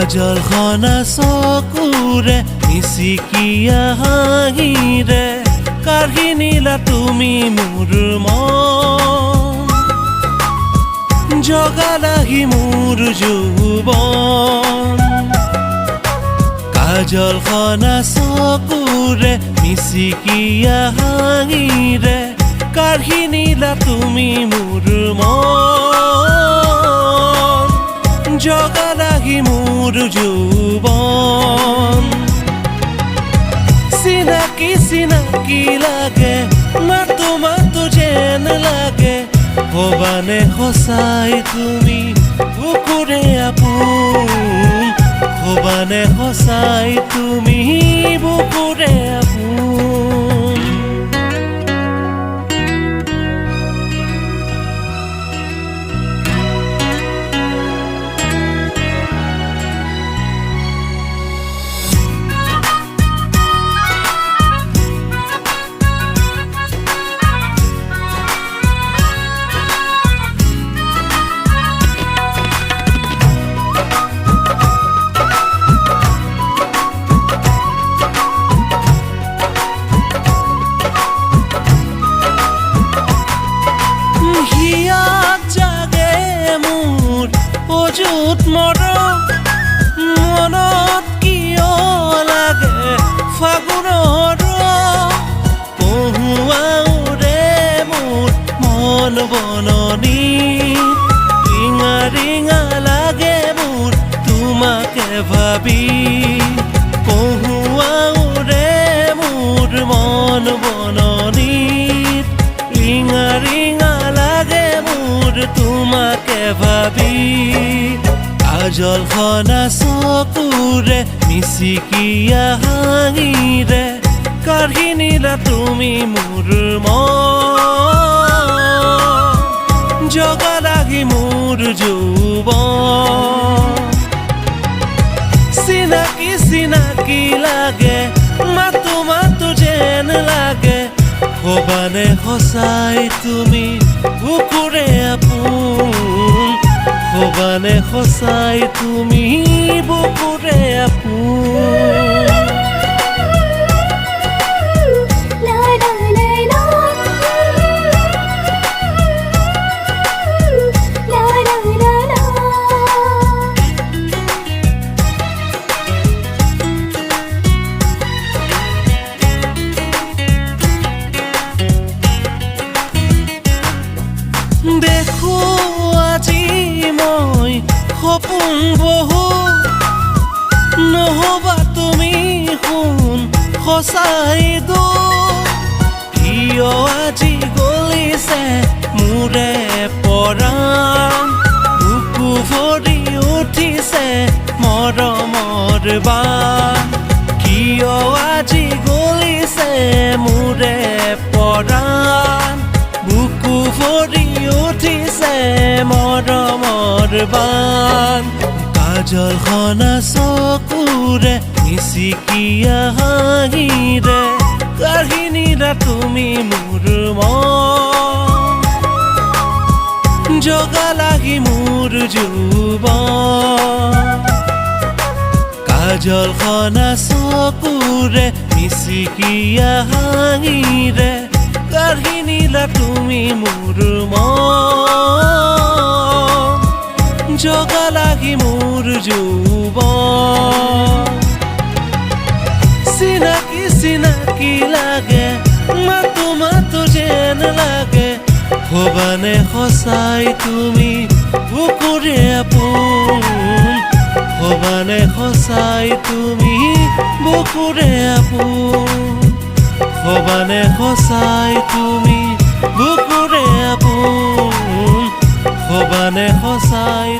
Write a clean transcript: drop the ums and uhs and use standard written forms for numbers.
কাজল খনা চকুৰে মিচিকিয়া হাঁহিৰে কাঢ়ি নিলা তুমি মোৰ মন জগালাহি মোৰ যৌৱন কাজল খনা চকুৰে মিচিকিয়া হাঁহিৰে কাঢ়ি নিলা তুমি মোৰ মন জগালাহি মোৰ যৌৱন চিনাকি চিনাকি লাগে মাতো মাতো যেন লাগে ভবানে সঁচাই তুমি বুকুৰে আপোন ভবানে সঁচাই তুমি বুকুৰে আপোন অযুত মনত কিয় লাগে ফাগুনৰ পহুৱাওৰে মোৰ মন বননি ৰিঙা ৰিঙা লাগে মোৰ তোমাকে ভাবি পহুৱাওৰে মোৰ মন বননি ৰিঙা ৰিঙা লাগে মোৰ তোমাকে ভাবি কাজল খনা চকুৰে মিচিকিয়া হাঁহিৰে কাঢ়ি নিলা তুমি মোৰ মন জগালাহি মোৰ যৌৱন চিনাকি চিনাকি লাগে মাতো মাতো যেন লাগে ভবানে সঁচাই তুমি বুকুৰে আপোন ভবানে সঁচাই তুমি বুকুৰে আপোন দেখো আজি মই সপোন বহু নহবা তুমি শুন সঁচাই দো কিয় আজি গলিছে মোৰে পৰাণ বুকু ভৰি উঠিছে মৰমৰ বাণ কিয় আজি গলিছে মোৰে পৰাণ বুকু ভৰি উঠিছে মৰমৰ বাণ কাজল খনা চকুৰে মিচিকিয়া হাঁহিৰে কাঢ়ি নিলা তুমি মোৰ মন জগালাহি মোৰ যৌৱন কাজল খনা চকুৰে মিচিকিয়া হাঁহিৰে কাঢ়ি নিলা তুমি মোৰ মন জগালাহি মোৰ যৌৱন চিনাকি চিনাকি লাগে মাতো মাতো যেন লাগে ভবানে সঁচাই তুমি বুকুৰে আপোন ভবানে সঁচাই তুমি বুকুৰে আপোন ভবানে সঁচাই তুমি বুকুৰে আপোন ভবানে সঁচাই